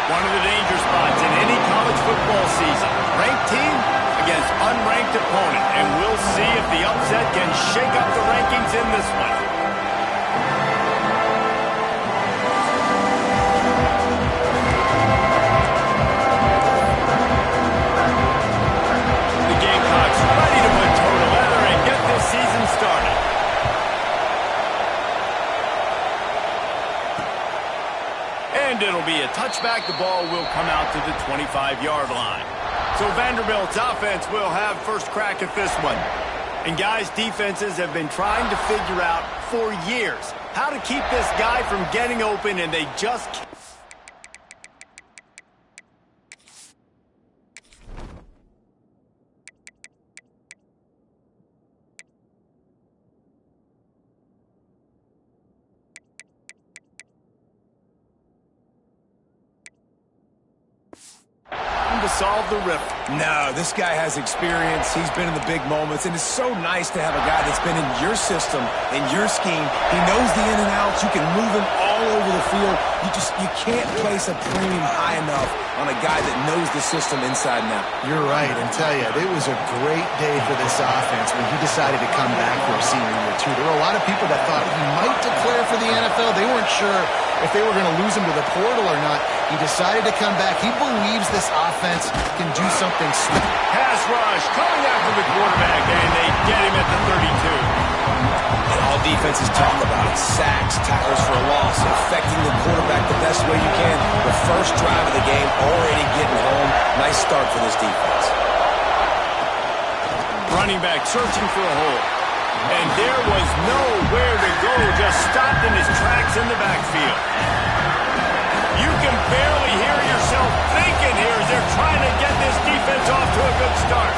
One of the danger spots in any college football season. Ranked team against unranked opponent. And we'll see if the upset can shake up the rankings in this one. The Gamecocks ready to put toe to leather and get this season started. And it'll be a touchback. The ball will come out to the 25-yard line. So Vanderbilt's offense will have first crack at this one. And guys, defenses have been trying to figure out for years how to keep this guy from getting open, and they just can't. To solve the rift. No, this guy has experience. He's been in the big moments, and it's so nice to have a guy that's been in your system, in your scheme. He knows the in and outs. You can move him all over the field. You can't place a premium high enough on a guy that knows the system inside and out. You're right, and tell you, it was a great day for this offense when he decided to come back for a senior year, too. There were a lot of people that thought he might declare for the NFL. They weren't sure if they were going to lose him to the portal or not. He decided to come back. He believes this offense can do something sweet. Pass rush coming after the quarterback, and they get him at the 32. And all defenses talk about it. Sacks, tackles for a loss, affecting the quarterback the best way you can. The first drive of the game, already getting home. Nice start for this defense. Running back searching for a hole. And there was nowhere to go, just stopped in his tracks in the backfield. You can barely hear yourself thinking here as they're trying to get this defense off to a good start.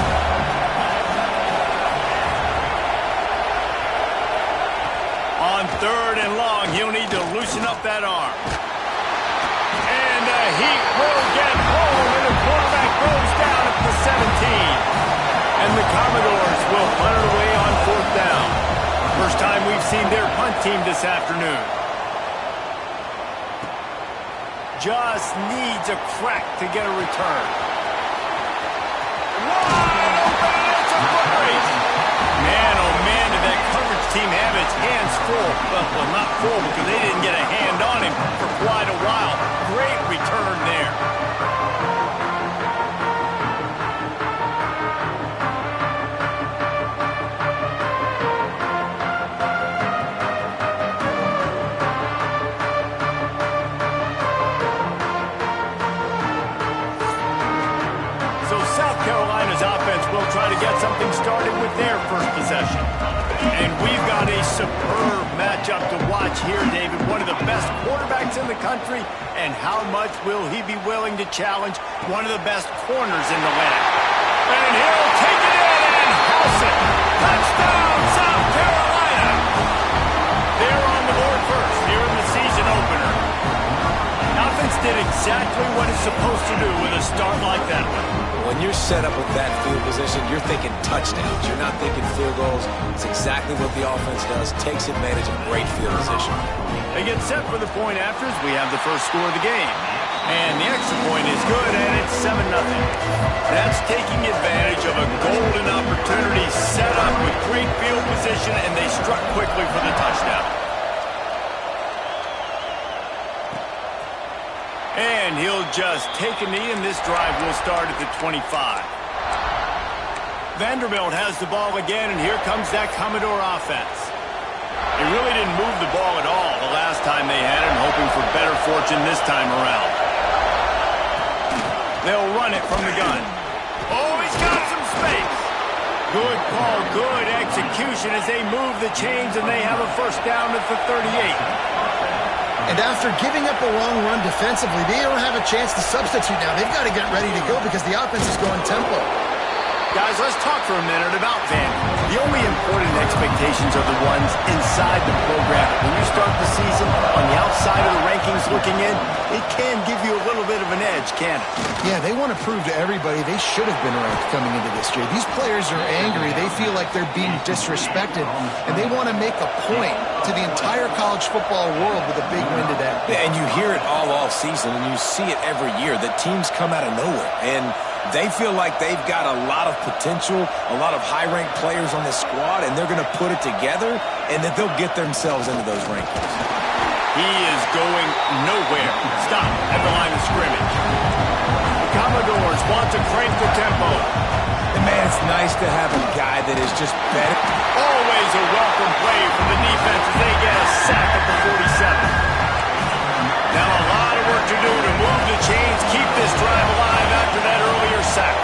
On 3rd and long, he'll need to loosen up that arm. And the Heat will get home, and the quarterback goes down at the 17. And the Commodores will punt it away on 4th down. First time we've seen their punt team this afternoon. Just needs a crack to get a return. Whoa! It's a foot race. Man, oh man, did that coverage team have its hands full. Well, not full because they didn't get a hand on him for quite a while. Great return there. Will try to get something started with their first possession. And we've got a superb matchup to watch here, David. One of the best quarterbacks in the country. And how much will he be willing to challenge one of the best corners in the land? And he'll take it in and house it. Touchdown, South Carolina! They're on the board first here in the season opener. Offense did exactly what it's supposed to do with a start like that one. When you're set up with that field position, you're thinking touchdowns. You're not thinking field goals. It's exactly what the offense does. Takes advantage of great field position. They get set for the point afters. We have the first score of the game. And the extra point is good, and it's 7-0. That's taking advantage of a golden opportunity set up with great field position, and they struck quickly for the touchdown. And he'll just take a knee, and this drive will start at the 25. Vanderbilt has the ball again, and here comes that Commodore offense. They really didn't move the ball at all the last time they had it, and hoping for better fortune this time around. They'll run it from the gun. Oh, he's got some space. Good call, good execution as they move the chains, and they have a first down at the 38. And after giving up a long run defensively, they don't have a chance to substitute now. They've got to get ready to go because the offense is going tempo. Guys, let's talk for a minute about Vanderbilt. The only important expectations are the ones inside the program. When you start the season on the outside of the rankings looking in, it can give you a little bit of an edge, can't it? Yeah, they want to prove to everybody they should have been ranked coming into this year. These players are angry. They feel like they're being disrespected, and they want to make a point to the entire college football world with a big win today. Yeah, and you hear it all season, and you see it every year, that teams come out of nowhere. And they feel like they've got a lot of potential, a lot of high-ranked players on this squad, and they're going to put it together, and that they'll get themselves into those rankings. He is going nowhere. Stop at the line of scrimmage. The Commodores want to crank the tempo. And man, it's nice to have a guy that is just better. Always a welcome play from the defense as they get a sack at the 47. Now a lot of work to do to move the chains, keep this drive alive after that earlier sack.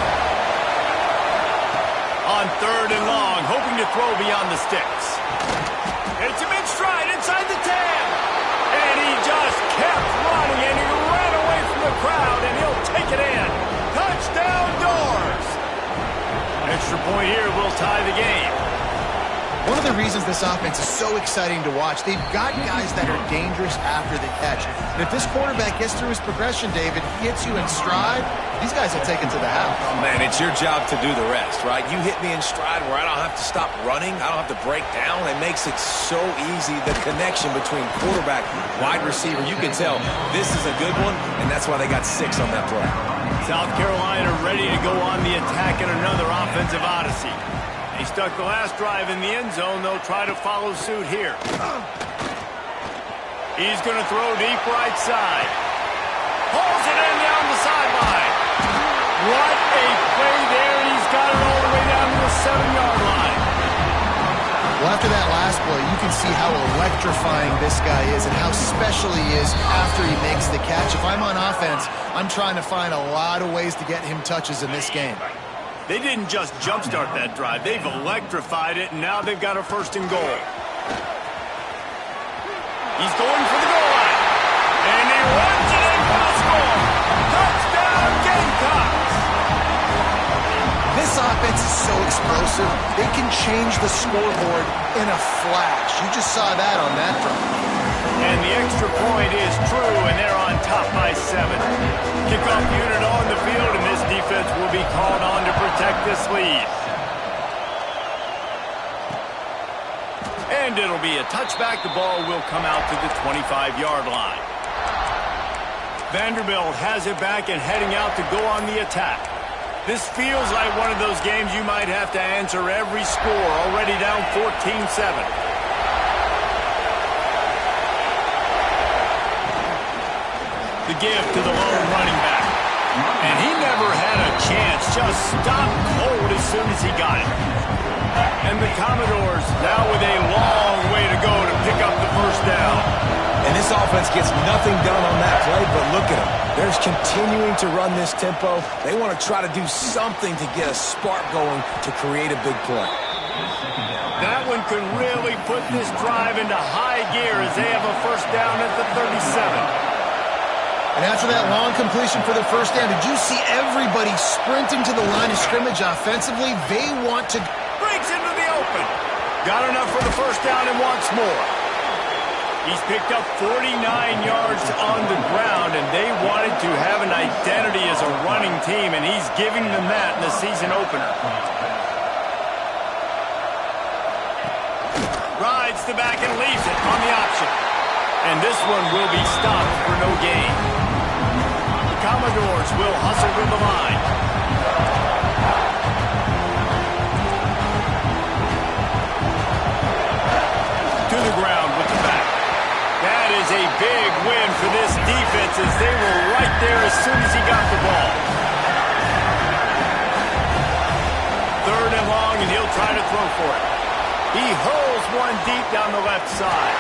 On 3rd and long, hoping to throw beyond the sticks. It's him in stride inside the 10. And he just kept running, and he ran away from the crowd, and he'll take it in. Touchdown, Doors! Extra point here will tie the game. One of the reasons this offense is so exciting to watch, they've got guys that are dangerous after the catch. And if this quarterback gets through his progression, David, gets you in stride, these guys will take it to the house. Man, it's your job to do the rest, right? You hit me in stride where I don't have to stop running. I don't have to break down. It makes it so easy, the connection between quarterback, wide receiver. You can tell this is a good one, and that's why they got 6 on that play. South Carolina ready to go on the attack in another offensive odyssey. They stuck the last drive in the end zone. They'll try to follow suit here. He's going to throw deep right side. Pulls it in down the sideline. What a play there. He's got it all the way down to the 7-yard line. Well, after that last play, you can see how electrifying this guy is and how special he is after he makes the catch. If I'm on offense, I'm trying to find a lot of ways to get him touches in this game. They didn't just jumpstart that drive. They've electrified it, and now they've got a 1st and goal. He's going for the goal line. And he runs it in for the score. Touchdown, Gamecocks! This offense is so explosive, they can change the scoreboard in a flash. You just saw that on that drive. And the extra point is true, and they're on top by 7. Kickoff unit on the field, and this defense will be called on to protect this lead. And it'll be a touchback. The ball will come out to the 25-yard line. Vanderbilt has it back and heading out to go on the attack. This feels like one of those games you might have to answer every score, already down 14-7. The give to the lone running back. And he never had a chance. Just stopped cold as soon as he got it. And the Commodores now with a long way to go to pick up the 1st down. And this offense gets nothing done on that play, but look at them. They're continuing to run this tempo. They want to try to do something to get a spark going to create a big play. That one could really put this drive into high gear as they have a 1st down at the 37. And after that long completion for the 1st down, did you see everybody sprinting to the line of scrimmage offensively? They want to... Breaks into the open. Got enough for the 1st down and wants more. He's picked up 49 yards on the ground, and they wanted to have an identity as a running team, and he's giving them that in the season opener. Rides the back and leaves it on the option. And this one will be stopped for no gain. The Commodores will hustle to the line. To the ground with the back. That is a big win for this defense as they were right there as soon as he got the ball. 3rd and long, and he'll try to throw for it. He hurls one deep down the left side.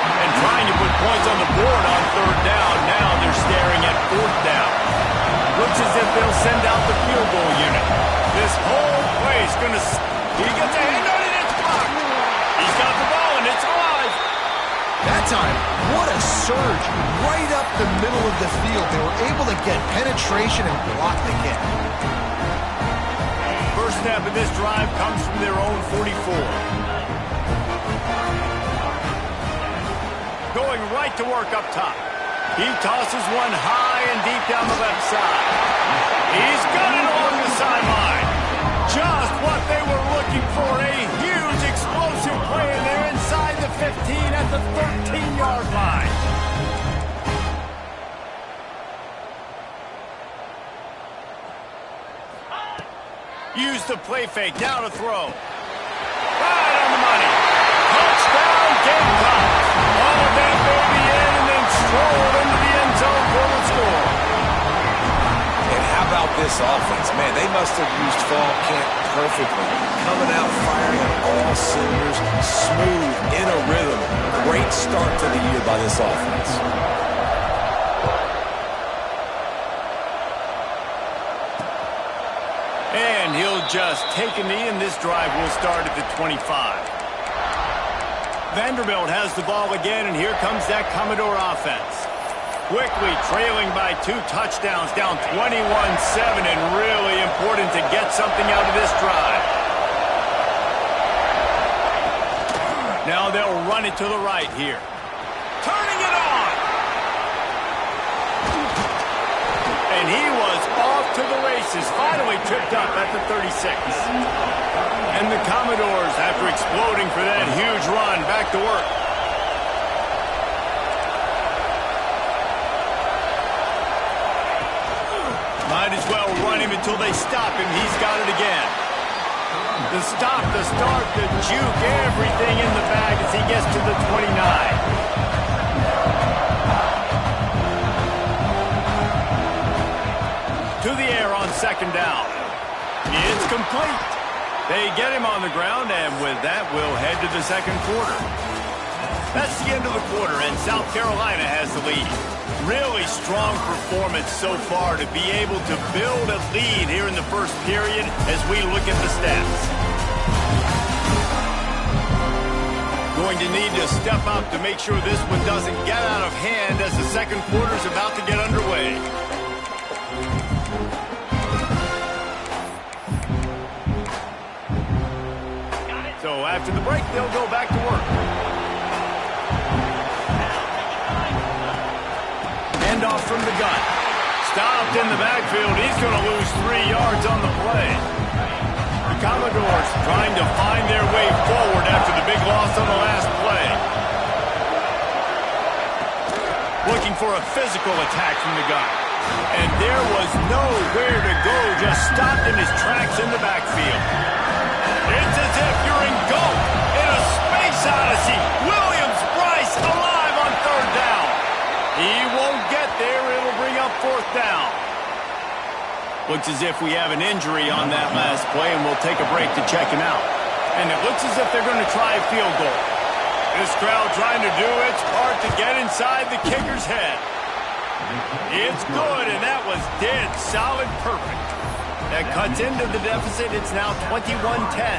And trying to put points on the board on 3rd down. Now they're staring at 4th down. Looks as if they'll send out the field goal unit. This whole play is going to... He gets a hand on it, it's blocked. He's got the ball, and it's alive. That time, what a surge right up the middle of the field. They were able to get penetration and block the kick. 1st snap of this drive comes from their own 44. Going right to work up top. He tosses one high and deep down the left side. He's got it along the sideline. Just what they were looking for. A huge explosive play, and they're inside the 15 at the 13-yard line. Use the play fake. Now to throw. Right on the money. Touchdown, Gamecocks. All of that baby in and then strolled into the end zone for the score. And how about this offense? Man, they must have used fall camp perfectly. Coming out firing on all cylinders, smooth, in a rhythm. Great start to the year by this offense. And he'll just take a knee, and this drive will start at the 25. Vanderbilt has the ball again, and here comes that Commodore offense. Quickly trailing by 2 touchdowns, down 21-7, and really important to get something out of this drive. Now they'll run it to the right here. Turning it on! And he was off to the races, finally tripped up at the 36. And the Commodores, after exploding for that huge run, back to work. Might as well run him until they stop him. He's got it again. The stop, the start, the juke, everything in the bag as he gets to the 29. To the air on second down. It's complete. They get him on the ground, and with that, we'll head to the second quarter. That's the end of the quarter, and South Carolina has the lead. Really strong performance so far to be able to build a lead here in the first period as we look at the stats. Going to need to step up to make sure this one doesn't get out of hand as the second quarter is about to get underway. So after the break, they'll go back to work. Handoff from the gun. Stopped in the backfield. He's going to lose 3 yards on the play. The Commodores trying to find their way forward after the big loss on the last play. Looking for a physical attack from the gun. And there was nowhere to go, just stopped in his tracks in the backfield. It's as if you're in GOAT in a space odyssey. Williams-Brice alive on third down. He won't get there. It'll bring up fourth down. Looks as if we have an injury on that last play, and we'll take a break to check him out. And it looks as if they're going to try a field goal. This crowd trying to do its part to get inside the kicker's head. It's good, and that was dead solid perfect. That cuts into the deficit. It's now 21-10.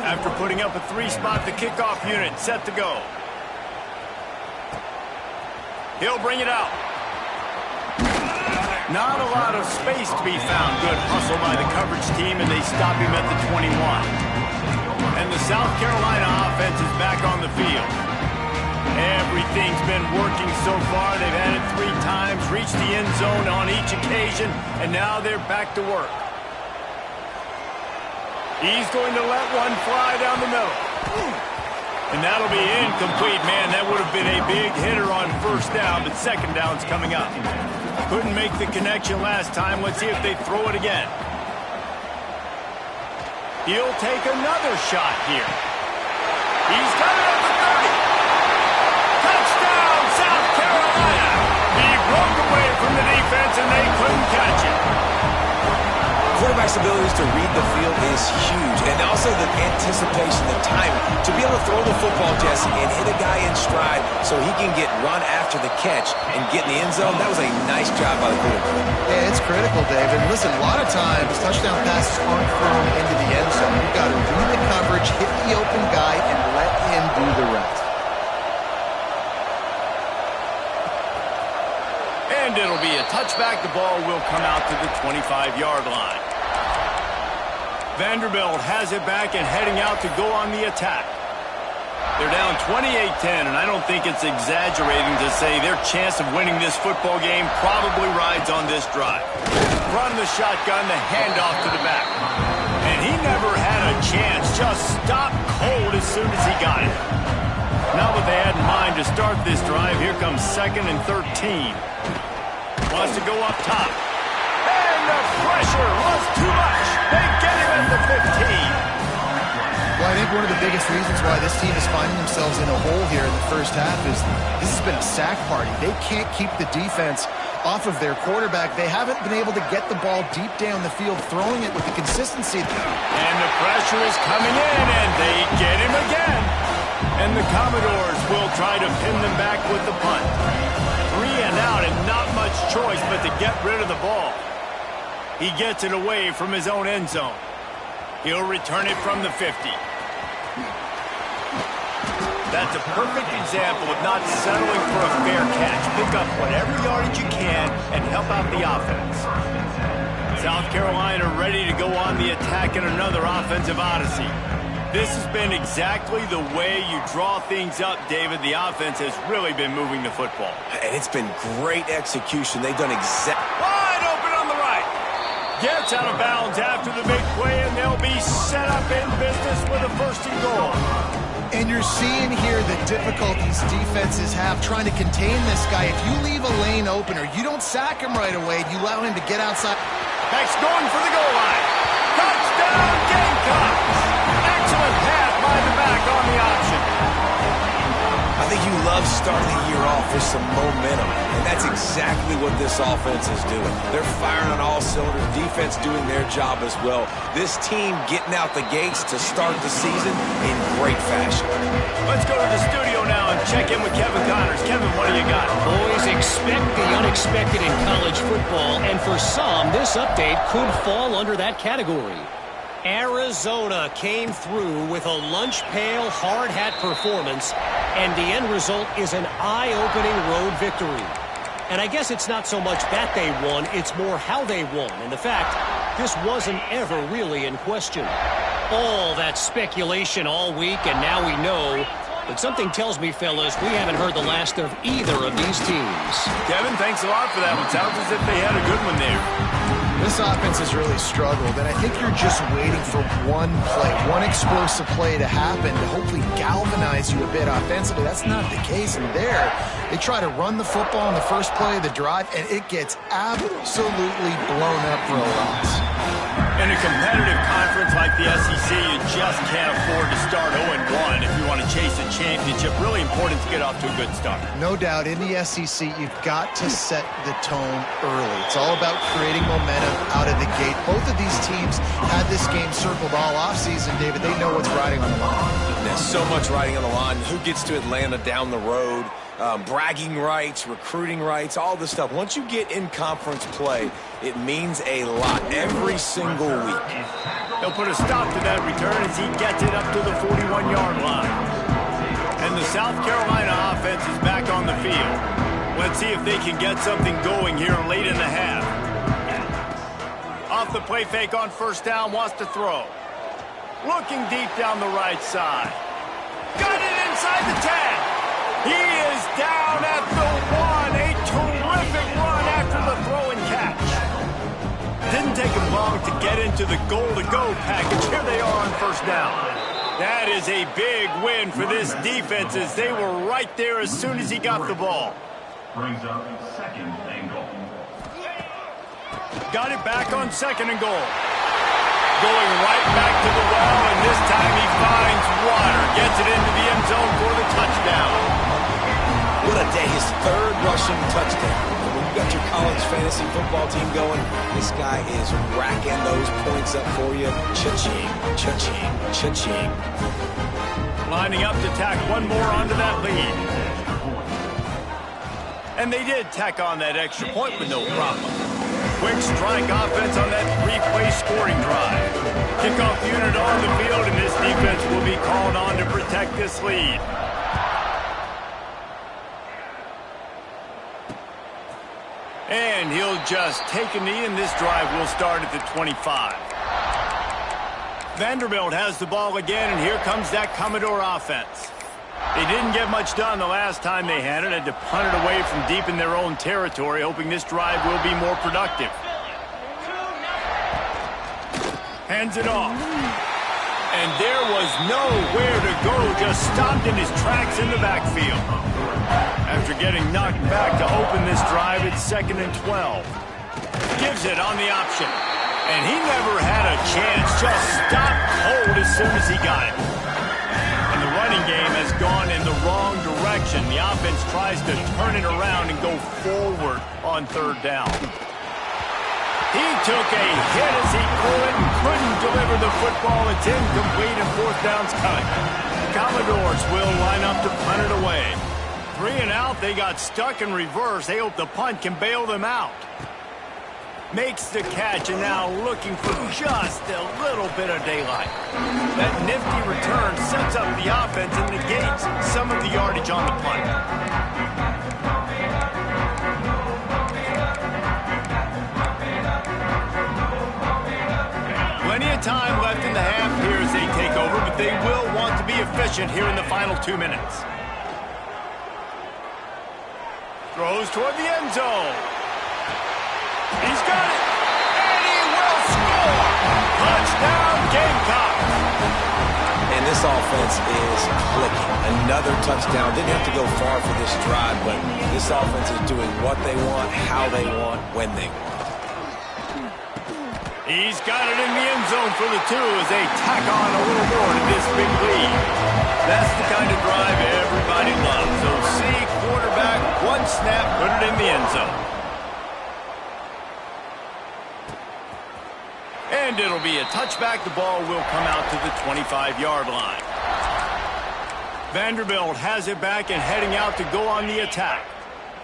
After putting up a 3-spot, the kickoff unit set to go. He'll bring it out. Not a lot of space to be found. Good hustle by the coverage team, and they stop him at the 21. And the South Carolina offense is back on the field. Everything's been working so far. They've had it 3 times, reached the end zone on each occasion, and now they're back to work. He's going to let one fly down the middle. And that'll be incomplete. Man, that would have been a big hitter on first down, but second down's coming up. Couldn't make the connection last time. Let's see if they throw it again. He'll take another shot here. He's got it at the 30. Touchdown, South Carolina. He broke away from the defense, and they couldn't catch it. Quarterback's abilities to read the field is huge, and also the anticipation, the timing. To be able to throw the football, Jesse, and hit a guy in stride so he can get run after the catch and get in the end zone, that was a nice job by the quarterback. Yeah, it's critical, David. Listen, a lot of times, touchdown passes aren't thrown into the end zone. You've got to read the coverage, hit the open guy, and let him do the rest. And it'll be a touchback. The ball will come out to the 25-yard line. Vanderbilt has it back and heading out to go on the attack. They're down 28-10, and I don't think it's exaggerating to say their chance of winning this football game probably rides on this drive. Front of the shotgun, the handoff to the back. And he never had a chance, just stopped cold as soon as he got it. Not what they had in mind to start this drive. Here comes 2nd and 13. Wants to go up top. And the pressure was too much. They get him at the 15. Well, I think one of the biggest reasons why this team is finding themselves in a hole here in the first half is this has been a sack party. They can't keep the defense off of their quarterback. They haven't been able to get the ball deep down the field, throwing it with the consistency. And the pressure is coming in, and they get him again. And the Commodores will try to pin them back with the punt. 3 and out, and not much choice but to get rid of the ball. He gets it away from his own end zone. He'll return it from the 50. That's a perfect example of not settling for a fair catch. Pick up whatever yardage you can and help out the offense. South Carolina ready to go on the attack in another offensive odyssey. This has been exactly the way you draw things up, David. The offense has really been moving the football. And it's been great execution. They've done wide open on the right. Gets out of bounds after the big play, and they'll be set up in business with a 1st and goal. And you're seeing here the difficulties defenses have trying to contain this guy. If you leave a lane open or you don't sack him right away, you allow him to get outside. Max going for the goal line. Touchdown, Gamecocks. Excellent pass by the back on the option. I think you love starting the year off with some momentum, and that's exactly what this offense is doing. They're firing on all cylinders, defense doing their job as well. This team getting out the gates to start the season in great fashion. Let's go to the studio now and check in with Kevin Connors. Kevin, what do you got? Boys, expect the unexpected in college football, and for some, this update could fall under that category. Arizona came through with a lunch pail hard hat performance, and the end result is an eye-opening road victory. And I guess it's not so much that they won, it's more how they won. And the fact, this wasn't ever really in question. All that speculation all week, and now we know. But something tells me, fellas, we haven't heard the last of either of these teams. Kevin, thanks a lot for that one. Sounds as if they had a good one there. This offense has really struggled, and I think you're just waiting for one play, one explosive play to happen to hopefully galvanize you a bit offensively. That's not the case. And there, they try to run the football in the first play of the drive, and it gets absolutely blown up for a loss. In a competitive conference like the SEC, you just can't afford to start 0-1 if you want to chase a championship. Really important to get off to a good start. No doubt, in the SEC, you've got to set the tone early. It's all about creating momentum out of the gate. Both of these teams had this game circled all offseason, David. They know what's riding on the line. There's so much riding on the line. Who gets to Atlanta down the road? Bragging rights, recruiting rights, all this stuff. Once you get in conference play, it means a lot every single week. They'll put a stop to that return as he gets it up to the 41-yard line. And the South Carolina offense is back on the field. Let's see if they can get something going here late in the half. Off the play fake on 1st down, wants to throw. Looking deep down the right side. Got it inside the 10. He is down at the 1. A terrific run after the throw and catch. Didn't take him long to get into the goal-to-go package. Here they are on 1st down. That is a big win for this defense as they were right there as soon as he got the ball. Brings up 2nd and goal. Got it back on 2nd and goal. Going right back to the well, and this time he finds water. Gets it into the end zone for the touchdown. What a day. His 3rd rushing touchdown. When you got your college fantasy football team going, this guy is racking those points up for you. Cha-ching, cha-ching, cha-ching. Lining up to tack one more onto that lead. And they did tack on that extra point with no problem. Quick strike offense on that 3-play scoring drive. Kickoff unit on the field, and this defense will be called on to protect this lead. And he'll just take a knee, and this drive will start at the 25. Vanderbilt has the ball again, and here comes that Commodore offense. They didn't get much done the last time they had it. Had to punt it away from deep in their own territory, hoping this drive will be more productive. Hands it off. And there was nowhere to go, just stopped in his tracks in the backfield. After getting knocked back to open this drive, it's 2nd and 12. Gives it on the option. And he never had a chance, just stopped cold as soon as he got it. And the running game has gone in the wrong direction. The offense tries to turn it around and go forward on 3rd down. He took a hit as he could and couldn't deliver the football. It's incomplete and 4th down's cut. The Commodores will line up to punt it away. 3 and out, they got stuck in reverse. They hope the punt can bail them out. Makes the catch and now looking for just a little bit of daylight. That nifty return sets up the offense and negates some of the yardage on the punt. Plenty of time left in the half here as they take over, but they will want to be efficient here in the final 2 minutes. Throws toward the end zone. He's got it, and he will score! Touchdown, Gamecocks! And this offense is clicking. Another touchdown. Didn't have to go far for this drive, but this offense is doing what they want, how they want, when they want. He's got it in the end zone for the 2 as they tack on a little more to this big lead. That's the kind of drive everybody loves. So see, quarterback, 1 snap, put it in the end zone. And it'll be a touchback. The ball will come out to the 25-yard line. Vanderbilt has it back and heading out to go on the attack.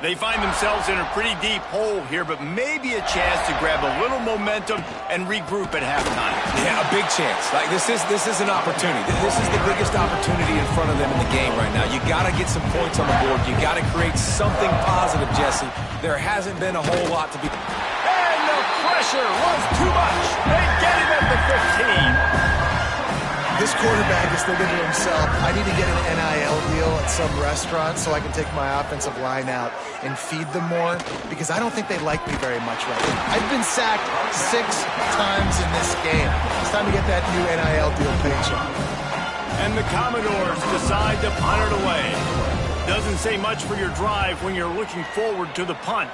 They find themselves in a pretty deep hole here, but maybe a chance to grab a little momentum and regroup at halftime. Yeah, a big chance. Like this is an opportunity. This is the biggest opportunity in front of them in the game right now. You got to get some points on the board. You got to create something positive, Jesse. There hasn't been a whole lot to be. And the pressure was too much. They get him at the 15. This quarterback is thinking to himself, I need to get an NIL deal at some restaurant so I can take my offensive line out and feed them more, because I don't think they like me very much right now. I've been sacked 6 times in this game. It's time to get that new NIL deal paycheck. And the Commodores decide to punt it away. Doesn't say much for your drive when you're looking forward to the punt.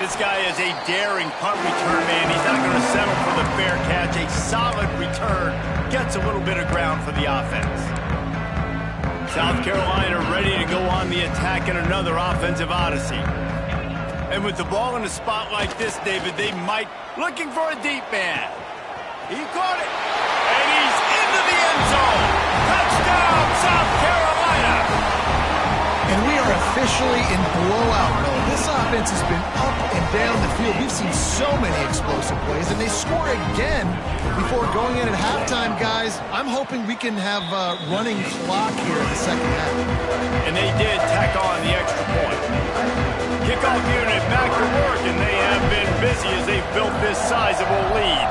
This guy is a daring punt return man. He's not going to settle for the fair catch. A solid return gets a little bit of ground for the offense. South Carolina ready to go on the attack in another offensive odyssey. And with the ball in a spot like this, David, they might looking for a deep man. He caught it, and he's into the end zone. Touchdown, South Carolina! And we are officially in blowout mode. This offense has been up and down the field. We've seen so many explosive plays, and they score again before going in at halftime, guys. I'm hoping we can have a running clock here in the second half. And they did tack on the extra point. Kickoff unit back to work, and they have been busy as they've built this sizable lead.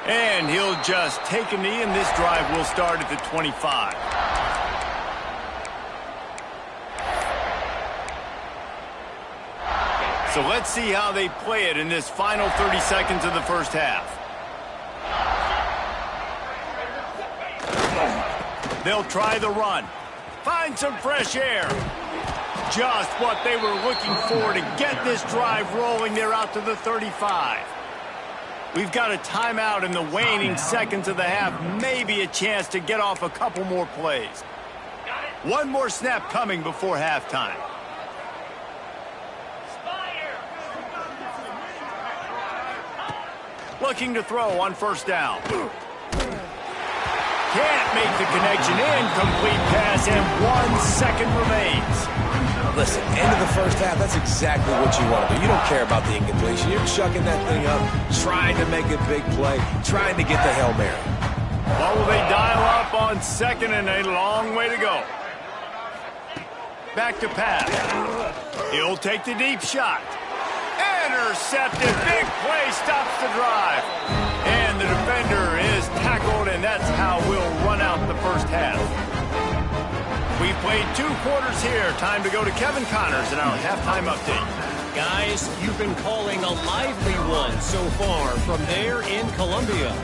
And he'll just take a knee, and this drive will start at the 25. So let's see how they play it in this final 30 seconds of the first half. They'll try the run. Find some fresh air. Just what they were looking for to get this drive rolling. They're out to the 35. We've got a timeout in the waning seconds of the half. Maybe a chance to get off a couple more plays. One more snap coming before halftime. Looking to throw on first down. Can't make the connection. Incomplete pass, and 1 second remains. Listen, end of the first half, that's exactly what you want to do. You don't care about the incompletion. You're chucking that thing up, trying to make a big play, trying to get the Hail Mary. What will they dial up on second, and a long way to go? Back to pass. He'll take the deep shot. Intercepted. Big play stops the drive. And the defender is tackled, and that's how we'll run out the first half. We've played 2 quarters here. Time to go to Kevin Connors in our halftime update. Guys, you've been calling a lively one so far from there in Columbia.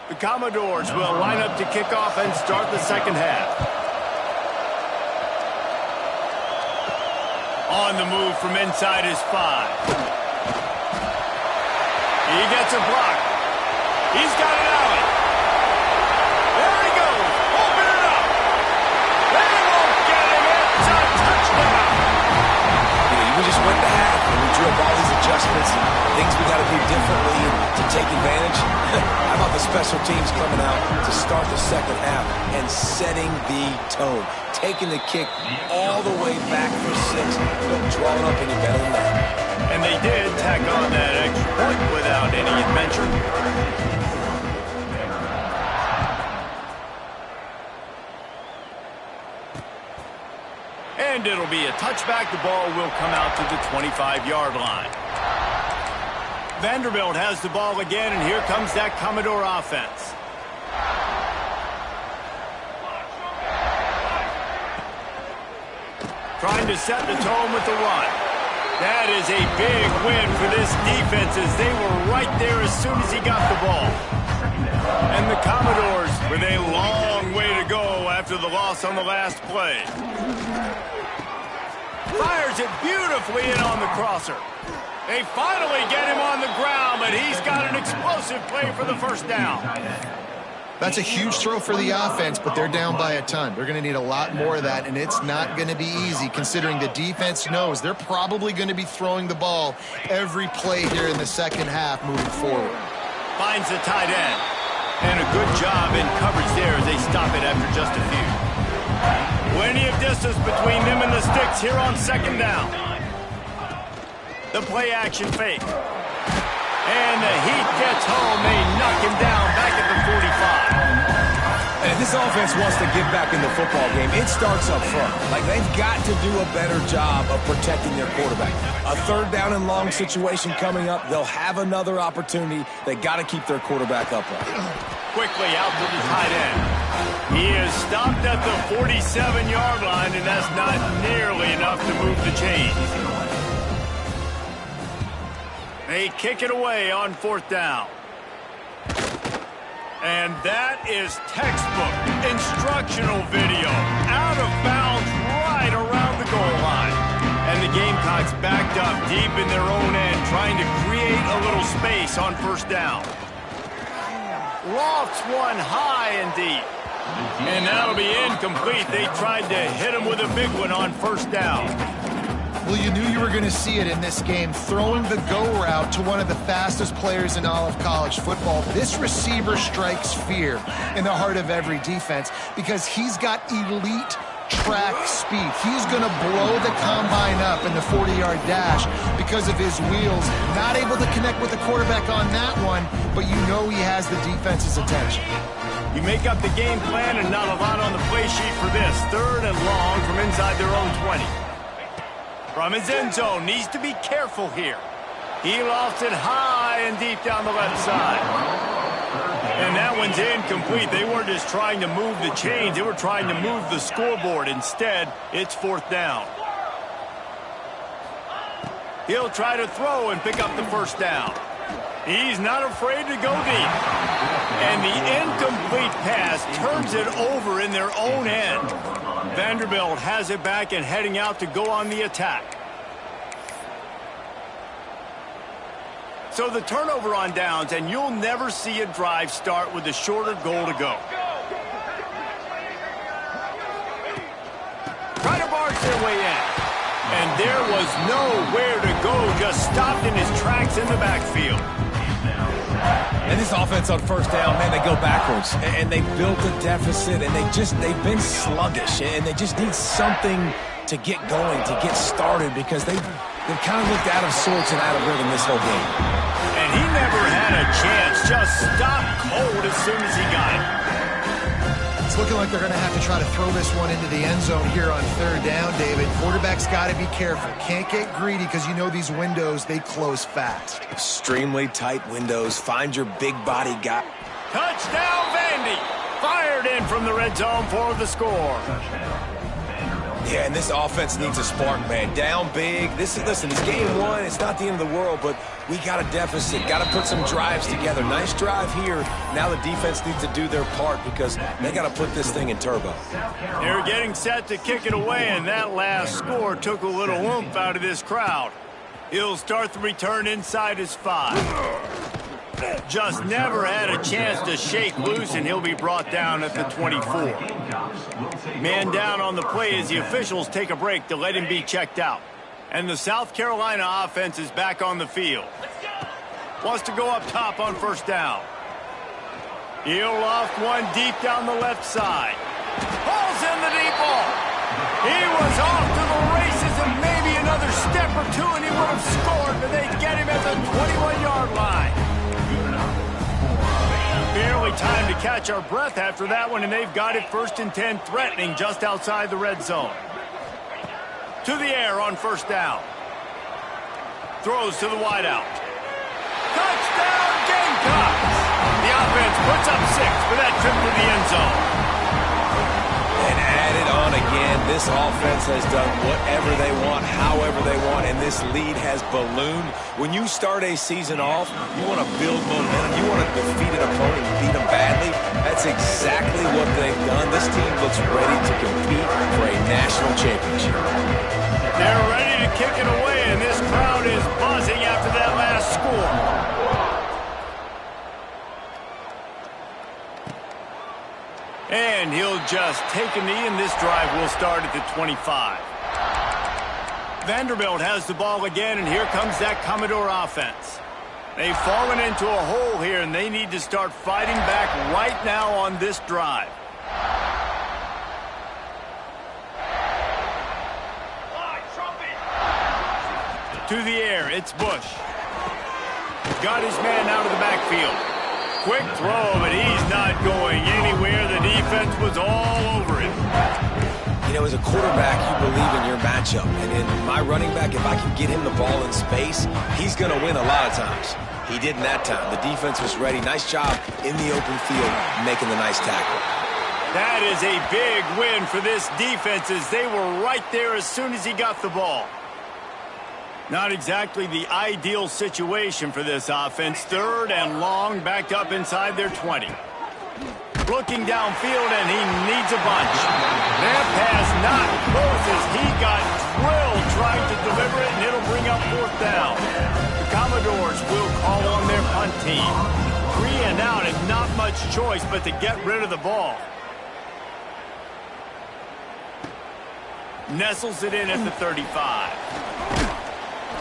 The Commodores will line up to kick off and start the second half. On the move from inside his 5. He gets a block. He's got it out. There he goes. Open it up. They won't get him. It's a touchdown. We just went to half and we drew up all these adjustments and things we got to do differently to take advantage. How about the special teams coming out to start the second half and setting the tone, taking the kick all the way back for 6. Don't draw it up any better than that. And they did tack on that extra point without any adventure. And it'll be a touchback. The ball will come out to the 25-yard line. Vanderbilt has the ball again, and here comes that Commodore offense. Trying to set the tone with the run. That is a big win for this defense as they were right there as soon as he got the ball. And the Commodores with a long way to go after the loss on the last play. Fires it beautifully in on the crosser. They finally get him on the ground, but he's got an explosive play for the first down. That's a huge throw for the offense, but they're down by a ton. They're going to need a lot more of that, and it's not going to be easy considering the defense knows they're probably going to be throwing the ball every play here in the second half moving forward. Finds the tight end. And a good job in coverage there as they stop it after just a few. Plenty of distance between them and the sticks here on second down. The play action fake. And the Heat gets home. They knock him down back at the 45. And this offense wants to get back in the football game. It starts up front. Like, they've got to do a better job of protecting their quarterback. A third down and long situation coming up. They'll have another opportunity. They got to keep their quarterback upright. Quickly out to the tight end. He is stopped at the 47-yard line, and that's not nearly enough to move the chains. They kick it away on fourth down. And that is textbook instructional video. Out of bounds right around the goal line. And the Gamecocks backed up deep in their own end, trying to create a little space on first down. Lofts one high and deep. And that'll be incomplete. They tried to hit him with a big one on first down. Well, you knew you were going to see it in this game, throwing the go route to one of the fastest players in all of college football. This receiver strikes fear in the heart of every defense because he's got elite track speed. He's going to blow the combine up in the 40-yard dash because of his wheels. Not able to connect with the quarterback on that one, but you know he has the defense's attention. You make up the game plan and not a lot on the play sheet for this. Third and long from inside their own 20. From his end zone, needs to be careful here. He lofts it high and deep down the left side. And that one's incomplete. They weren't just trying to move the chains. They were trying to move the scoreboard. Instead, it's fourth down. He'll try to throw and pick up the first down. He's not afraid to go deep. And the incomplete pass turns it over in their own end. Vanderbilt has it back and heading out to go on the attack. So the turnover on downs, and you'll never see a drive start with a shorter goal to go. Try to barge their way in. And there was nowhere to go, just stopped in his tracks in the backfield. And this offense on first down, man, they go backwards. And they built a deficit, and they've been sluggish. And they just need something to get going, to get started, because they've kind of looked out of sorts and out of rhythm this whole game. And he never had a chance, just stopped cold as soon as he got it. It's looking like they're going to have to try to throw this one into the end zone here on third down, David. Quarterback's got to be careful. Can't get greedy because you know these windows, they close fast. Extremely tight windows. Find your big body guy. Touchdown, Vandy. Fired in from the red zone for the score. Yeah, and this offense needs a spark, man. Down big. Listen, it's game one. It's not the end of the world, but we got a deficit. Got to put some drives together. Nice drive here. Now the defense needs to do their part because they got to put this thing in turbo. They're getting set to kick it away, and that last score took a little oomph out of this crowd. He'll start the return inside his 5. Just never had a chance to shake loose, and he'll be brought down at the 24. Man down on the play as the officials take a break to let him be checked out. And the South Carolina offense is back on the field. Wants to go up top on first down. He'll loft one deep down the left side. Hauls in the deep ball. He was off to the races, and maybe another step or two, and he would have scored, but they get him at the 21-yard line. Barely time to catch our breath after that one, and they've got it 1st and 10, threatening just outside the red zone. To the air on first down. Throws to the wideout. Touchdown, Gamecocks! The offense puts up 6 for that trip to the end zone. And add it on again. This offense has done whatever they want, however they want, and this lead has ballooned. When you start a season off, you want to build momentum. You want to defeat an opponent and beat them badly. That's exactly what they've done. This team looks ready to compete for a national championship. They're ready to kick it away, and this crowd is buzzing after that last score. And he'll just take a knee, and this drive will start at the 25. Vanderbilt has the ball again, and here comes that Commodore offense. They've fallen into a hole here, and they need to start fighting back right now on this drive. To the air, it's Bush. Got his man out of the backfield. Quick throw, but he's not going anywhere. The defense was all over him. You know, as a quarterback, you believe in your matchup. And in my running back, if I can get him the ball in space, he's going to win a lot of times. He did in that time. The defense was ready. Nice job in the open field, making the nice tackle. That is a big win for this defense as they were right there as soon as he got the ball. Not exactly the ideal situation for this offense. 3rd and long, backed up inside their 20. Looking downfield, and he needs a bunch. That pass not close as he got drilled trying to deliver it, and it'll bring up 4th down. The Commodores will call on their punt team. 3 and out, and not much choice but to get rid of the ball. Nestles it in at the 35.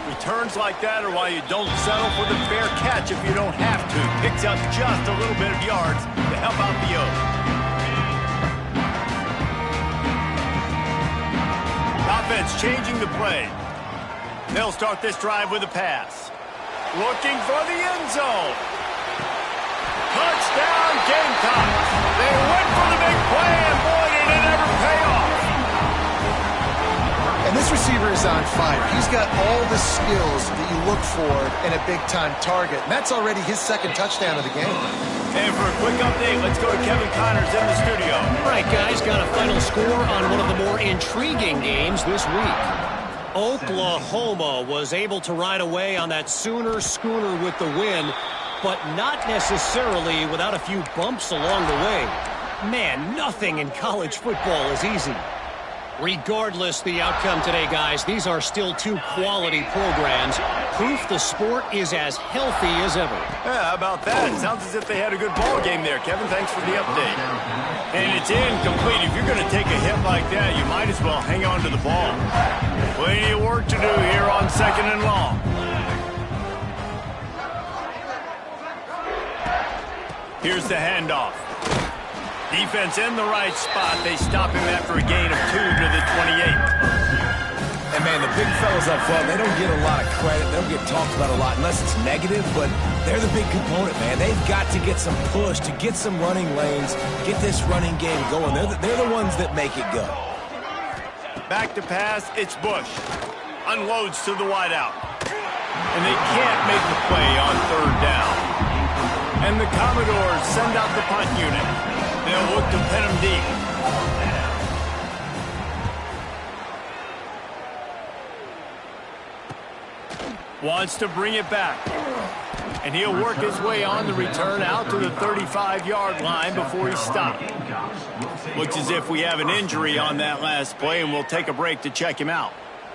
Returns like that are why you don't settle for the fair catch if you don't have to. Picks up just a little bit of yards to help out the Oaks. Offense changing the play. They'll start this drive with a pass. Looking for the end zone. Touchdown, Gamecocks. They went for the big play, and boy, did it ever pay off. And this receiver is on fire. He's got all the skills that you look for in a big-time target. And that's already his 2nd touchdown of the game. And for a quick update, let's go to Kevin Connors in the studio. All right, guys, got a final score on one of the more intriguing games this week. Oklahoma was able to ride away on that Sooner schooner with the win, but not necessarily without a few bumps along the way. Man, nothing in college football is easy. Regardless the outcome today, guys, these are still 2 quality programs. Proof the sport is as healthy as ever. Yeah, how about that? It sounds as if they had a good ball game there. Kevin, thanks for the update. And it's incomplete. If you're going to take a hit like that, you might as well hang on to the ball. Plenty of work to do here on 2nd and long. Here's the handoff. Defense in the right spot. They stop him after a gain of 2 to the 28. And, man, the big fellas up front, they don't get a lot of credit. They don't get talked about a lot unless it's negative, but they're the big component, man. They've got to get some push, to get some running lanes, get this running game going. They're the ones that make it go. Back to pass, it's Bush. Unloads to the wideout. And they can't make the play on third down. And the Commodores send out the punt unit. They'll look to pin them deep. Wants to bring it back. And he'll work his way on the return out to the 35-yard line before he stopped. Looks as if we have an injury on that last play, and we'll take a break to check him out.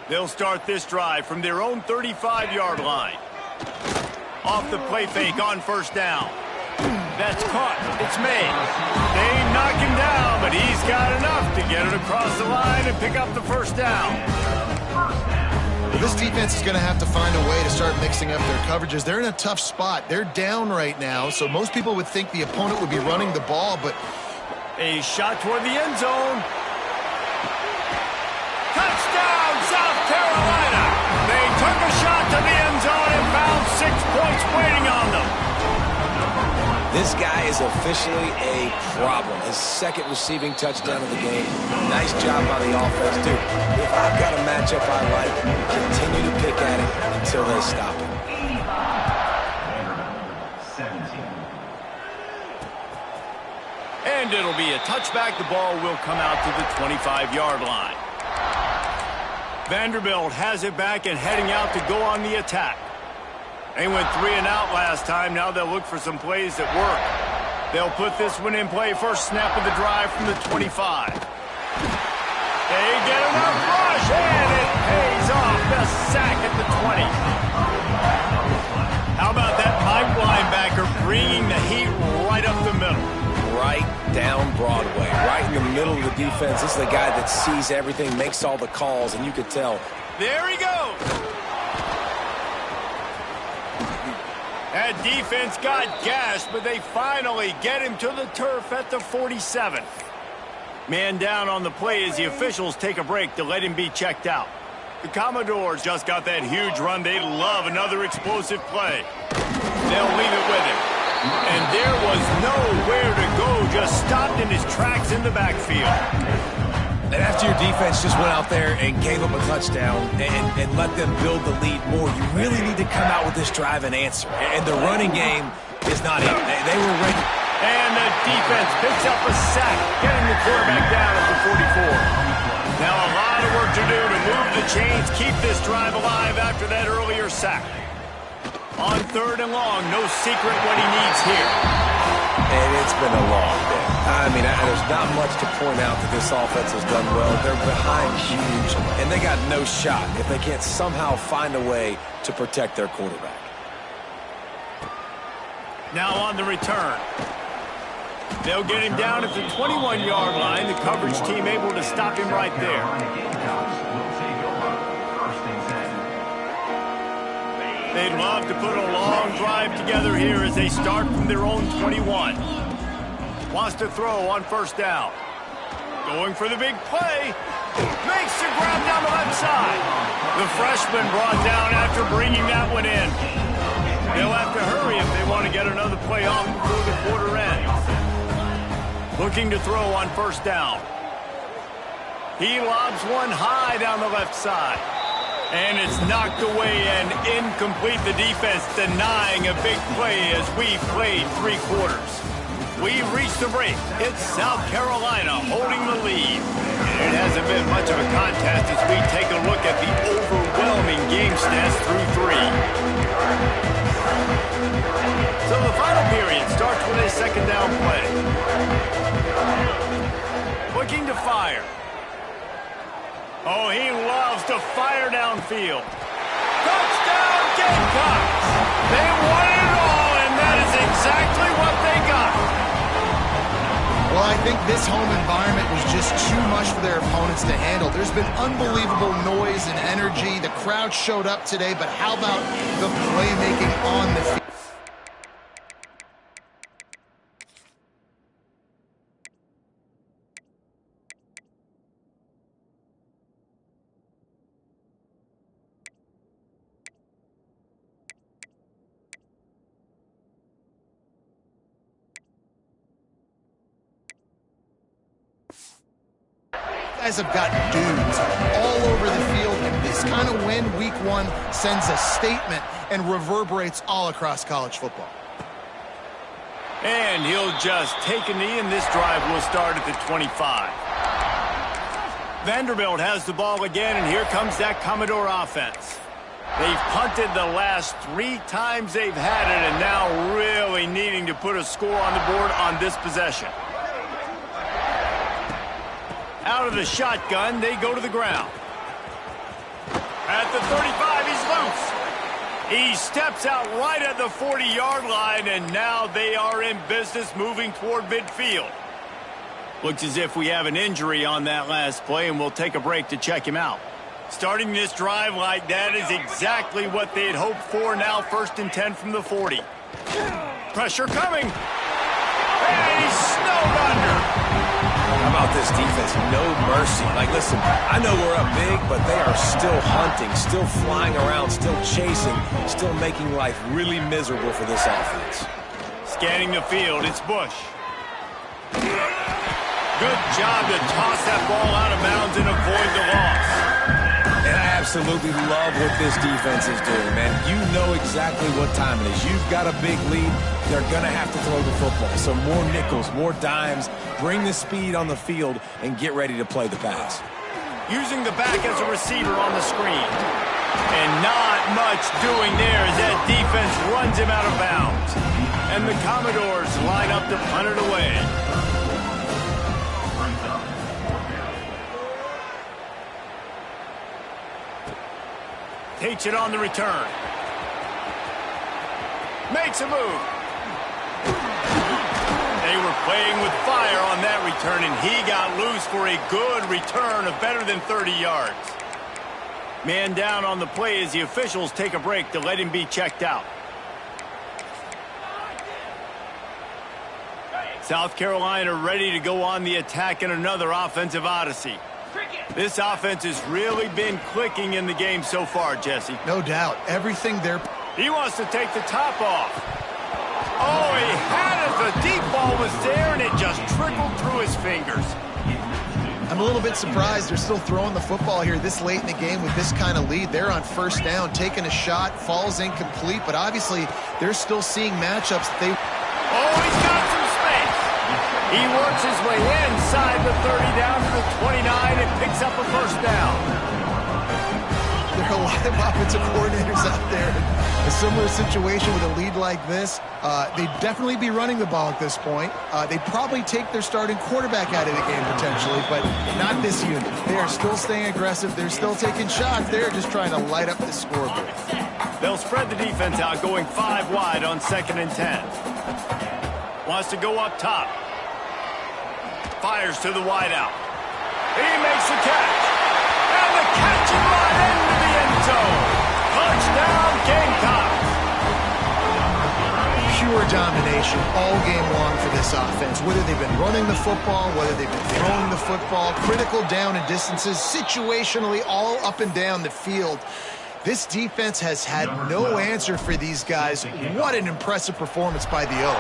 They'll start this drive from their own 35-yard line. Off the play fake on first down. That's caught. It's made. They knock him down, but he's got enough to get it across the line and pick up the first down. Well, this defense is going to have to find a way to start mixing up their coverages. They're in a tough spot. They're down right now, so most people would think the opponent would be running the ball, but... A shot toward the end zone. Touchdown, South Carolina! They took a shot to the end zone and found 6 points waiting on them. This guy is officially a problem. His second receiving touchdown of the game. Nice job by the offense, dude. If I've got a matchup I like, continue to pick at it until they stop it. And it'll be a touchback. The ball will come out to the 25-yard line. Vanderbilt has it back and heading out to go on the attack. They went 3 and out last time. Now they'll look for some plays that work. They'll put this one in play. First snap of the drive from the 25. They get enough rush, and it pays off. The sack at the 20. How about that Mike linebacker bringing the heat right up the middle? Right down Broadway, right in the middle of the defense. This is the guy that sees everything, makes all the calls, and you could tell. There he goes. That defense got gashed, but they finally get him to the turf at the 47. Man down on the play as the officials take a break to let him be checked out. The Commodores just got that huge run. They love another explosive play. They'll leave it with him. And there was nowhere to go, just stopped in his tracks in the backfield. And after your defense just went out there and gave up a touchdown and let them build the lead more, you really need to come out with this drive and answer. And the running game is not it. They were ready. And the defense picks up a sack, getting the quarterback down at the 44. Now a lot of work to do to move the chains, keep this drive alive after that earlier sack. On third and long, no secret what he needs here. And it's been a long day. I mean, there's not much to point out that this offense has done well. They're behind huge, and they got no shot if they can't somehow find a way to protect their quarterback. Now on the return. They'll get him down at the 21-yard line. The coverage team able to stop him right there. They'd love to put a long drive together here as they start from their own 21. Wants to throw on first down. Going for the big play. Makes the grab down the left side. The freshman brought down after bringing that one in. They'll have to hurry if they want to get another play off before the quarter ends. Looking to throw on first down. He lobs one high down the left side. And it's knocked away and incomplete. The defense denying a big play as we played 3 quarters. We've reached the break. It's South Carolina holding the lead. And it hasn't been much of a contest as we take a look at the overwhelming game stats through 3. So the final period starts with a second down play. Looking to fire. Oh, he loves to fire downfield. Touchdown, Gamecocks! They won it all, and that is exactly what they got. Well, I think this home environment was just too much for their opponents to handle. There's been unbelievable noise and energy. The crowd showed up today, but how about the playmaking on the field? guys have got dudes all over the field, and this kind of win week one sends a statement and reverberates all across college football. And he'll just take a knee, and this drive will start at the 25. Vanderbilt has the ball again, and here comes that Commodore offense. They've punted the last 3 times they've had it, and now really needing to put a score on the board on this possession. Out of the shotgun, they go to the ground. At the 35, he's loose. He steps out right at the 40-yard line, and now they are in business moving toward midfield. Looks as if we have an injury on that last play, and we'll take a break to check him out. Starting this drive like that is exactly what they had hoped for. Now 1st and 10 from the 40. Pressure coming. And he's snowed under. How about this defense? No mercy. Like, listen, I know we're up big, but they are still hunting, still flying around, still chasing, still making life really miserable for this offense. Scanning the field, it's Bush. Good job to toss that ball out of bounds and avoid the loss. And I absolutely love what this defense is doing, man. You know exactly what time it is. You've got a big lead. They're going to have to throw the football. So more nickels, more dimes, bring the speed on the field, and get ready to play the pass. Using the back as a receiver on the screen. And not much doing there as that defense runs him out of bounds. And the Commodores line up to punt it away. Takes it on the return. Makes a move. They were playing with fire on that return, and he got loose for a good return of better than 30 yards. Man down on the play as the officials take a break to let him be checked out. South Carolina ready to go on the attack in another offensive odyssey. This offense has really been clicking in the game so far, Jesse. No doubt. Everything there. He wants to take the top off. Oh, he had it. The deep ball was there, and it just trickled through his fingers. I'm a little bit surprised they're still throwing the football here this late in the game with this kind of lead. They're on 1st down, taking a shot, falls incomplete, but obviously they're still seeing matchups that they... Oh, he's got some space. He works his way inside the 30 down to the 29 and picks up a 1st down. There are a lot of offensive coordinators out there. A similar situation with a lead like this. They'd definitely be running the ball at this point. They'd probably take their starting quarterback out of the game potentially, but not this unit. They are still staying aggressive. They're still taking shots. They're just trying to light up the scoreboard. They'll spread the defense out, going 5 wide on 2nd and 10. Wants to go up top. Fires to the wideout. He makes the catch. And the catch and run into the end zone. Touchdown, Gamecocks. Pure domination all game long for this offense. Whether they've been running the football, whether they've been throwing the football, critical down and distances, situationally all up and down the field. This defense has had no answer for these guys. What an impressive performance by the O.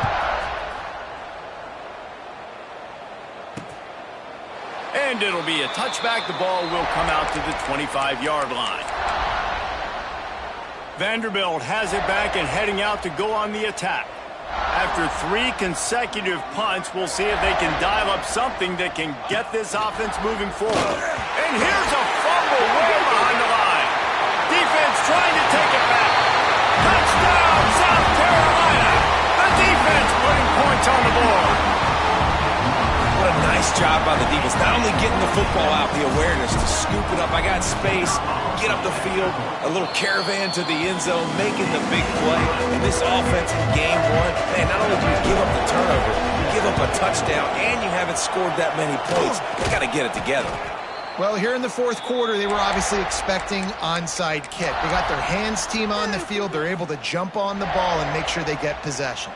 And it'll be a touchback. The ball will come out to the 25-yard line. Vanderbilt has it back and heading out to go on the attack. After 3 consecutive punts, we'll see if they can dial up something that can get this offense moving forward. And here's a fumble way behind the line. Defense trying to take it back. Touchdown, South Carolina. The defense putting points on the board. What a nice job by the defense. Not only getting the football out, the awareness to scoop it up. I got space, get up the field, a little caravan to the end zone, making the big play. And this offense in game one, man, not only do you give up the turnover, you give up a touchdown, and you haven't scored that many points. You got to get it together. Well, here in the 4th quarter, they were obviously expecting onside kick. They got their hands team on the field. They're able to jump on the ball and make sure they get possession.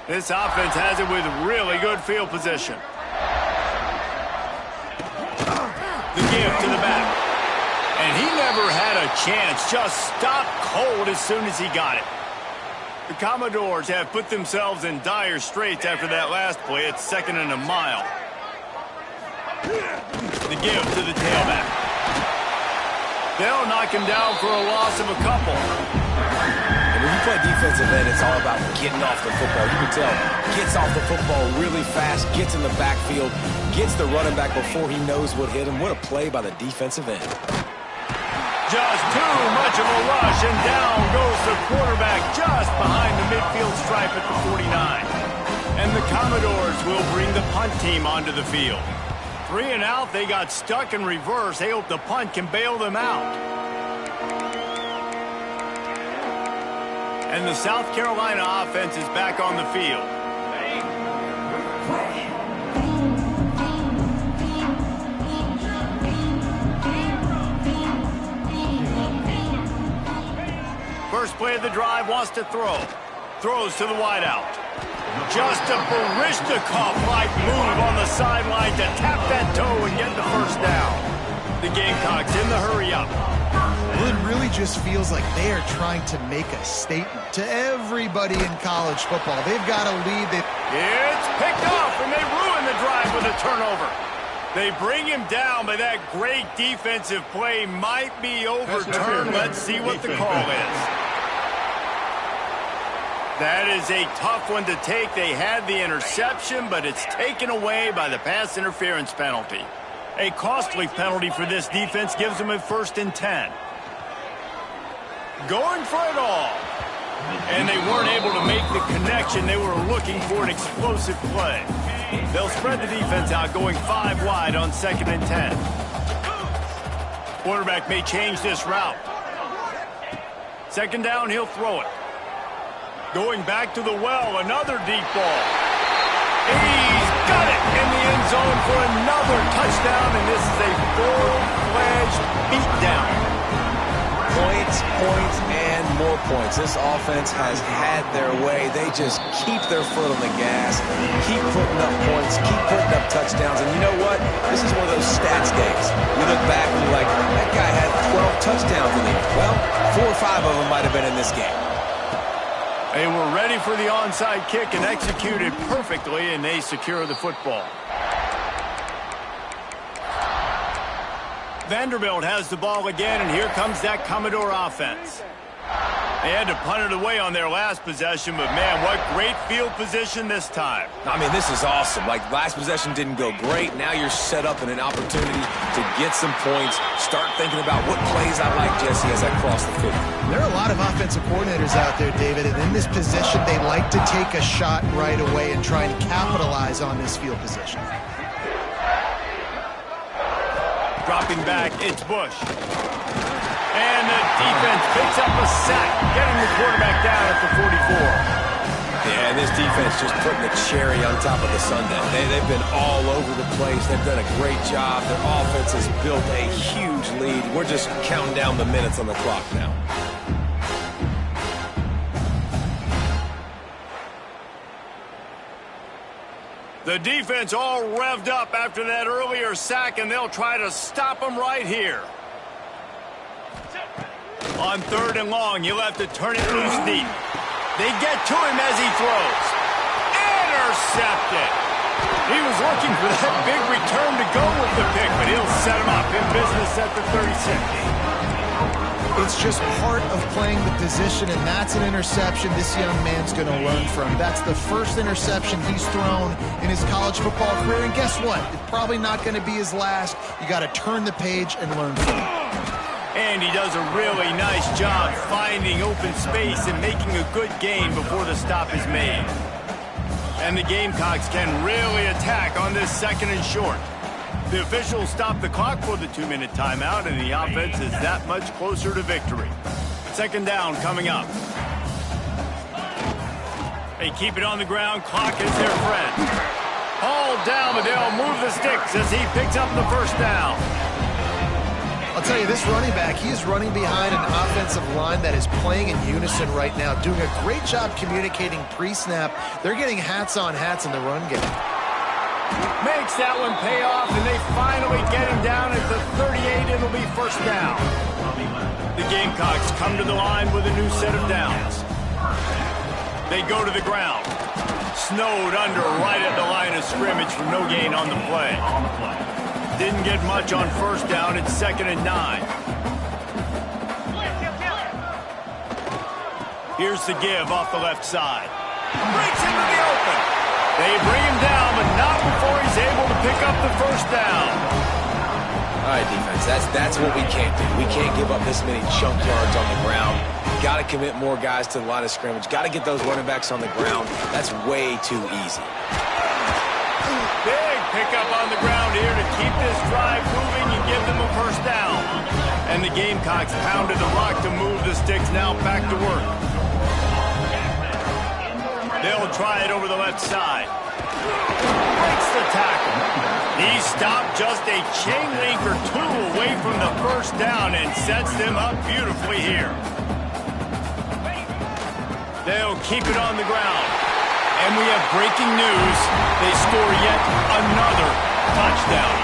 This offense has it with really good field position. The give to the back. And he never had a chance. Just stopped cold as soon as he got it. The Commodores have put themselves in dire straits after that last play. It's 2nd and a mile. The give to the tailback. They'll knock him down for a loss of a couple. And when you play defensive end, it's all about getting off the football. You can tell, gets off the football really fast, gets in the backfield, gets the running back before he knows what hit him. What a play by the defensive end. Just too much of a rush, and down goes the quarterback just behind the midfield stripe at the 49. And the Commodores will bring the punt team onto the field. 3 and out, they got stuck in reverse. They hope the punt can bail them out. And the South Carolina offense is back on the field. First play of the drive, wants to throw. Throws to the wideout. Just a Barishnikov-like move on the sideline to tap that toe and get the first down. The Gamecocks in the hurry-up. It really just feels like they are trying to make a statement to everybody in college football. They've got a lead. It's picked off, and they ruin the drive with a turnover. They bring him down, but that great defensive play might be overturned. Let's see what the call is. That is a tough one to take. They had the interception, but it's taken away by the pass interference penalty. A costly penalty for this defense gives them a 1st and 10. Going for it all. And they weren't able to make the connection. They were looking for an explosive play. They'll spread the defense out, going 5 wide on 2nd and 10. Quarterback may change this route. 2nd down, he'll throw it. Going back to the well, another deep ball. He's got it in the end zone for another touchdown, and this is a full-fledged beatdown. Points, points, and more points. This offense has had their way. They just keep their foot on the gas, keep putting up points, keep putting up touchdowns. And you know what? This is one of those stats days. You look back and you're like, that guy had 12 touchdowns in him. Well, 4 or 5 of them might have been in this game. They were ready for the onside kick and executed perfectly, and they secure the football. Vanderbilt has the ball again, and here comes that Commodore offense. They had to punt it away on their last possession, but man, what great field position this time. I mean, this is awesome. Like, last possession didn't go great. Now you're set up in an opportunity to get some points. Start thinking about what plays I like, Jesse, as I cross the field. There are a lot of offensive coordinators out there, David, and in this position, they like to take a shot right away and try and capitalize on this field position. Dropping back, it's Bush. And the defense picks up a sack, getting the quarterback down at the 44. Yeah, and this defense just putting the cherry on top of the sundae. They've been all over the place. They've done a great job. Their offense has built a huge lead. We're just counting down the minutes on the clock now. The defense all revved up after that earlier sack, and they'll try to stop them right here. On 3rd and long, you'll have to turn it loose deep. They get to him as he throws. Intercepted. He was looking for that big return to go with the pick, but he'll set him up in business at the 36. It's just part of playing the position, and that's an interception this young man's going to learn from. That's the first interception he's thrown in his college football career, and guess what? It's probably not going to be his last. You got to turn the page and learn from it. And he does a really nice job finding open space and making a good gain before the stop is made. And the Gamecocks can really attack on this 2nd and short. The officials stop the clock for the 2-minute timeout, and the offense is that much closer to victory. 2nd down coming up. They keep it on the ground. Clock is their friend. Hauled down, but they'll move the sticks as he picks up the 1st down. I'll tell you, this running back, he is running behind an offensive line that is playing in unison right now, doing a great job communicating pre-snap. They're getting hats on hats in the run game. Makes that one pay off, and they finally get him down at the 38. It'll be 1st down. The Gamecocks come to the line with a new set of downs. They go to the ground. Snowed under right at the line of scrimmage for no gain on the play. didn't get much on first down. It's 2nd and 9. Here's the give off the left side. Breaks into the open. They bring him down, but not before he's able to pick up the first down. All right, defense, that's what we can't do. We can't give up this many chunk yards on the ground. Got to commit more guys to the line of scrimmage. Got to get those running backs on the ground. That's way too easy. Big pickup on the ground here to keep this drive moving and give them a first down. And the Gamecocks pounded the rock to move the sticks now back to work. They'll try it over the left side. Breaks the tackle. He stopped just a chain link or two away from the first down and sets them up beautifully here. They'll keep it on the ground. And we have breaking news. They score yet another touchdown.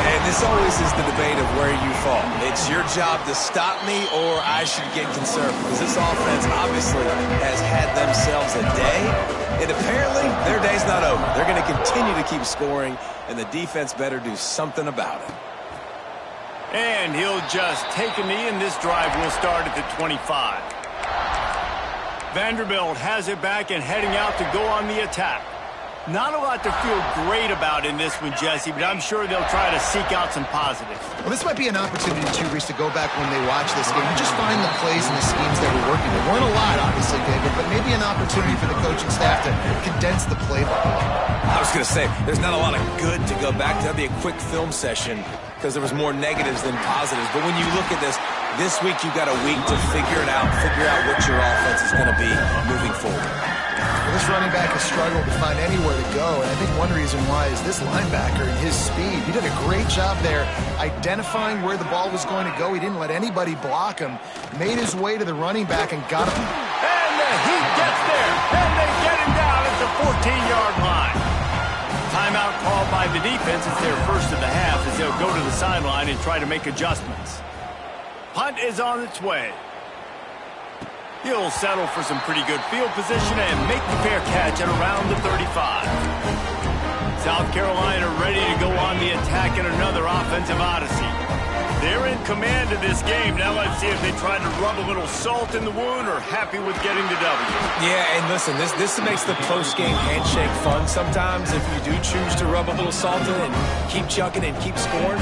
And this always is the debate of where you fall. It's your job to stop me or I should get concerned because this offense obviously has had themselves a day. And apparently their day's not over. They're going to continue to keep scoring, and the defense better do something about it. And he'll just take a knee, and this drive will start at the 25. Vanderbilt has it back and heading out to go on the attack. Not a lot to feel great about in this one, Jesse, but I'm sure they'll try to seek out some positives. Well, this might be an opportunity, too, Reese, to go back when they watch this game and just find the plays and the schemes that were working. There weren't a lot, obviously, David, but maybe an opportunity for the coaching staff to condense the playbook. I was going to say, there's not a lot of good to go back to. That'd be a quick film session because there was more negatives than positives. But when you look at this week you've got a week to figure it out, what your offense is going to be moving forward. Well, this running back has struggled to find anywhere to go, and I think one reason why is this linebacker and his speed. He did a great job there identifying where the ball was going to go. He didn't let anybody block him, made his way to the running back and got him. And he gets there, and they get him down at the 14-yard line. Timeout called by the defense. It's their first of the half as they'll go to the sideline and try to make adjustments. Punt is on its way. He'll settle for some pretty good field position and make the fair catch at around the 35. South Carolina ready to go on the attack in another offensive odyssey. They're in command of this game. Now let's see if they try to rub a little salt in the wound or happy with getting the W. Yeah, and listen, this makes the post-game handshake fun sometimes if you do choose to rub a little salt in and keep chucking and keep scoring.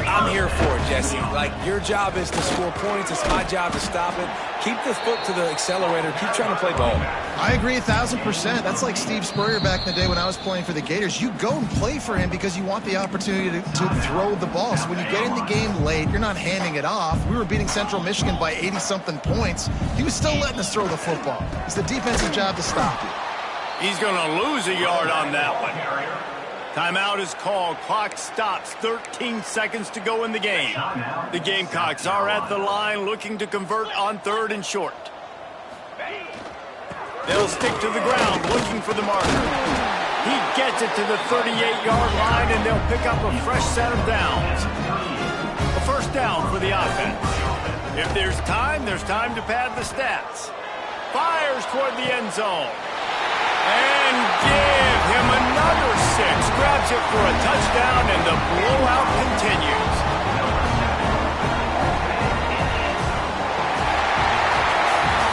I'm here for it, Jesse. Like, your job is to score points. It's my job to stop it. Keep the foot to the accelerator. Keep trying to play ball. I agree 1,000%. That's like Steve Spurrier back in the day when I was playing for the Gators. You go and play for him because you want the opportunity to throw the ball. So when you get in the game late, you're not handing it off. We were beating Central Michigan by 80-something points. He was still letting us throw the football. It's the defensive job to stop you. He's going to lose a yard on that one. Timeout is called. Clock stops. 13 seconds to go in the game. The Gamecocks are at the line looking to convert on 3rd and short. They'll stick to the ground looking for the marker. He gets it to the 38-yard line, and they'll pick up a fresh set of downs. A first down for the offense. If there's time to pad the stats. Fires toward the end zone. And give him another 6. Grabs it for a touchdown, and the blowout continues.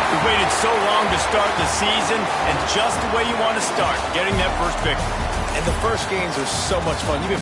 We waited so long to start the season, and just the way you want to start, getting that first victory. And the first games are so much fun. You've been